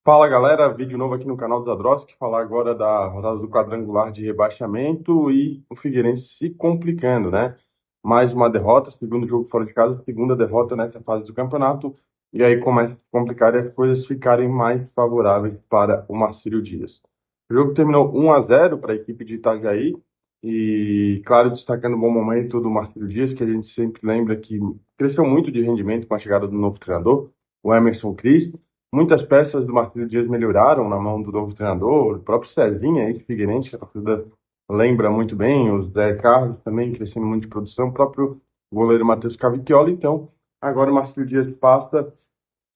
Fala galera, vídeo novo aqui no canal do Zadroski, falar agora da rodada do quadrangular de rebaixamento e o Figueirense se complicando, né? Mais uma derrota, segundo jogo fora de casa, segunda derrota nessa fase do campeonato, e aí começa a complicar e as coisas ficarem mais favoráveis para o Marcílio Dias. O jogo terminou 1-0 para a equipe de Itajaí, e claro, destacando o bom momento do Marcílio Dias, que a gente sempre lembra que cresceu muito de rendimento com a chegada do novo treinador, o Emerson Cristo. Muitas peças do Marcelo Dias melhoraram na mão do novo treinador, o próprio Cezinha aí, de Figueirense, que a torcida lembra muito bem, o Zé Carlos também crescendo muito de produção, o próprio goleiro Matheus Cavicchioli. Então, agora o Marcelo Dias passa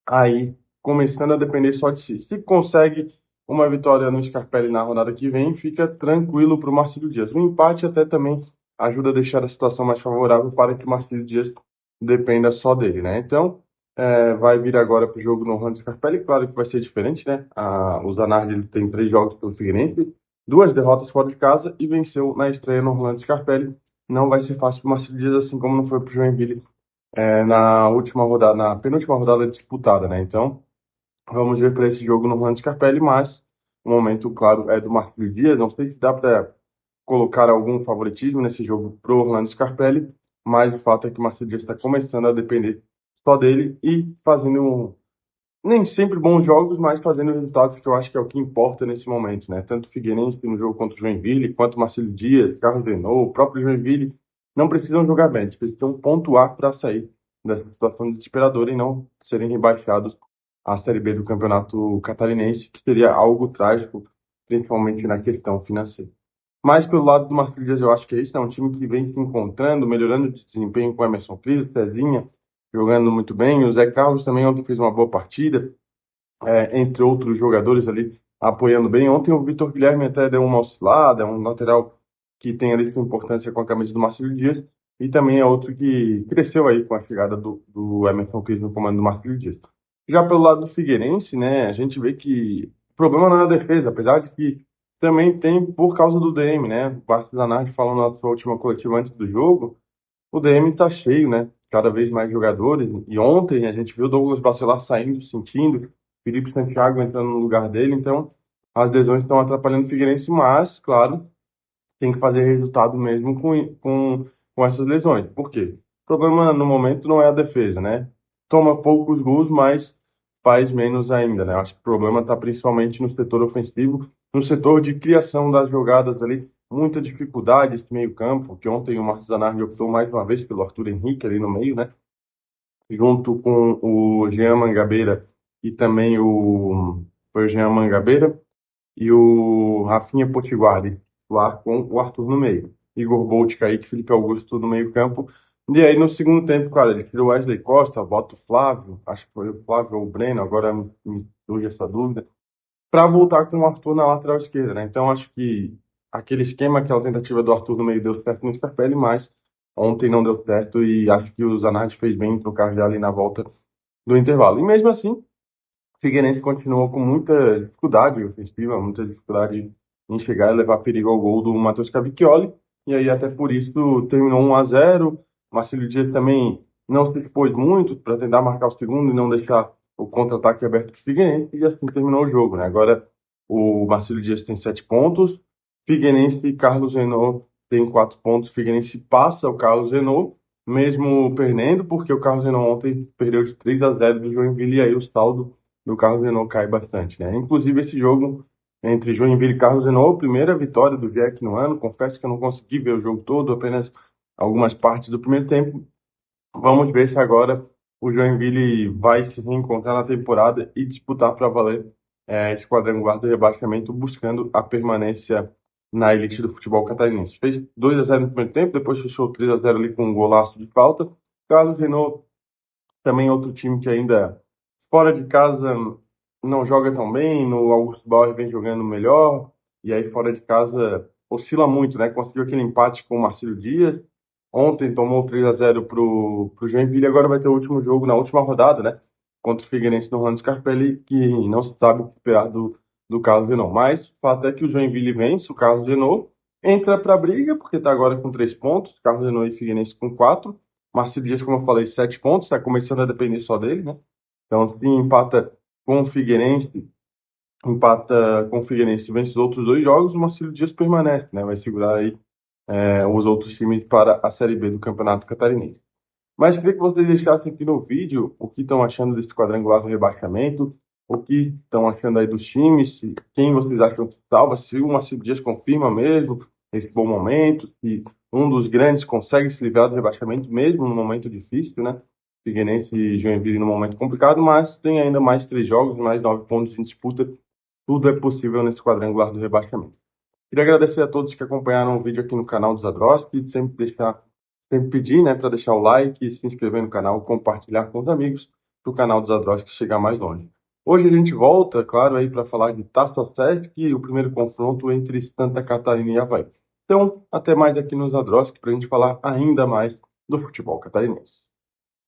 aí, começando a depender só de si. Se consegue uma vitória no Scarpelli na rodada que vem, fica tranquilo para o Marcelo Dias. Um empate até também ajuda a deixar a situação mais favorável para que o Marcelo Dias dependa só dele, né? Então, vai vir agora para o jogo no Orlando Scarpelli. Claro que vai ser diferente, né? O Zanardi ele tem 3 jogos pelo Figueirense, 2 derrotas fora de casa e venceu na estreia no Orlando Scarpelli. Não vai ser fácil para o Marcelo Dias, assim como não foi para o Joinville na última rodada, na penúltima rodada disputada, né? Então, vamos ver para esse jogo no Orlando Scarpelli, mas o momento, claro, é do Marcelo Dias. Não sei se dá para colocar algum favoritismo nesse jogo pro Orlando Scarpelli, mas o fato é que o Marcelo Dias está começando a depender só dele e fazendo nem sempre bons jogos, mas fazendo resultados que eu acho que é o que importa nesse momento, né? Tanto o Figueirense no jogo contra o Joinville, quanto o Marcelo Dias, Carlos Renault, o próprio Joinville, não precisam jogar bem, eles precisam pontuar para sair dessa situação desesperadora e não serem rebaixados à Série B do Campeonato Catarinense, que seria algo trágico, principalmente na questão financeira. Mas pelo lado do Marcelo Dias, eu acho que é isso, é um time que vem se encontrando, melhorando de desempenho com o Emerson Cristo, Cezinha, jogando muito bem. O Zé Carlos também ontem fez uma boa partida, entre outros jogadores ali apoiando bem. Ontem o Vitor Guilherme até deu uma oscilada, é um lateral que tem ali sua importância com a camisa do Marcelo Dias, e também é outro que cresceu aí com a chegada do Emerson Cris no comando do Marcelo Dias. Já pelo lado do Figueirense, né, a gente vê que o problema não é na defesa, apesar de que também tem por causa do DM, né? O Barco Zanardi falando na sua última coletiva antes do jogo, o DM tá cheio, né? Cada vez mais jogadores. E ontem a gente viu o Douglas Bacelar saindo, sentindo, Felipe Santiago entrando no lugar dele. Então, as lesões estão atrapalhando o Figueirense, mas, claro, tem que fazer resultado mesmo com essas lesões. Por quê? O problema no momento não é a defesa, né? Toma poucos gols, mas faz menos ainda, né? Acho que o problema está principalmente no setor ofensivo, no setor de criação das jogadas ali. Muita dificuldade esse meio-campo, que ontem o Marcos Zanardi optou mais uma vez pelo Arthur Henrique ali no meio, né? Junto com o Jean Mangabeira e também foi o Jean Mangabeira e o Rafinha Potiguari lá com o Arthur no meio. Igor Bolt, Kaique, Felipe Augusto no meio campo. E aí no segundo tempo, cara, ele tirou o Wesley Costa, bota o Flávio, acho que foi o Flávio ou o Breno, agora me surge essa dúvida, para voltar com o Arthur na lateral esquerda, né? Então acho que aquele esquema, aquela tentativa do Arthur no meio deu certo no Scarpelli, mas ontem não deu certo e acho que o Zanardi fez bem em trocar já ali na volta do intervalo. E mesmo assim, o Figueirense continuou com muita dificuldade ofensiva, muita dificuldade em chegar e levar perigo ao gol do Matheus Cavicchioli. E aí, até por isso, terminou 1-0. Marcelo Dias também não se expôs muito para tentar marcar o segundo e não deixar o contra-ataque aberto para o Figueirense. E assim terminou o jogo, né? Agora, o Marcelo Dias tem 7 pontos. Figueirense e Carlos Renault tem 4 pontos. Figueirense passa o Carlos Renault, mesmo perdendo, porque o Carlos Renault ontem perdeu de 3-0 do Joinville. E aí o saldo do Carlos Renault cai bastante, né? Inclusive, esse jogo entre Joinville e Carlos Renault, primeira vitória do Jack no ano. Confesso que eu não consegui ver o jogo todo, apenas algumas partes do primeiro tempo. Vamos ver se agora o Joinville vai se reencontrar na temporada e disputar para valer esse quadrangular do rebaixamento, buscando a permanência na elite do futebol catarinense. Fez 2-0 no primeiro tempo, depois fechou 3-0 ali com um golaço de falta. Carlos Renault também outro time que ainda fora de casa não joga tão bem, no Augusto Bauer vem jogando melhor, e aí fora de casa oscila muito, né? Conseguiu aquele empate com o Marcelo Dias, ontem tomou 3-0 pro Joinville, agora vai ter o último jogo na última rodada, né? Contra o Figueirense no Ramos Scarpelli, que não se sabe o que esperar do Carlos Renault. Mas o fato é que o Joinville vence, o Carlos Renault entra para a briga, porque está agora com 3 pontos, Carlos Renault e Figueirense com 4. Marcelo Dias, como eu falei, 7 pontos, está começando a depender só dele, né? Então, se empata com o Figueirense, empata com o Figueirense e vence os outros dois jogos, o Marcelo Dias permanece, né? Vai segurar aí os outros times para a Série B do Campeonato Catarinense. Mas queria que vocês deixassem aqui no vídeo o que estão achando desse quadrangular do rebaixamento, o que estão achando aí dos times, quem vocês acham que salva, se o Marcelo Dias confirma mesmo esse bom momento, que um dos grandes consegue se livrar do rebaixamento mesmo num momento difícil, né? Figueirense e Joinville num momento complicado, mas tem ainda mais 3 jogos, mais 9 pontos em disputa. Tudo é possível nesse quadrangular do rebaixamento. Queria agradecer a todos que acompanharam o vídeo aqui no canal do Zadroski, sempre pedir, né, para deixar o like, se inscrever no canal, compartilhar com os amigos para o canal do Zadroski chegar mais longe. Hoje a gente volta, claro, aí para falar de Taça Sesc e o primeiro confronto entre Santa Catarina e Avaí. Então, até mais aqui no Zadroski para a gente falar ainda mais do futebol catarinense.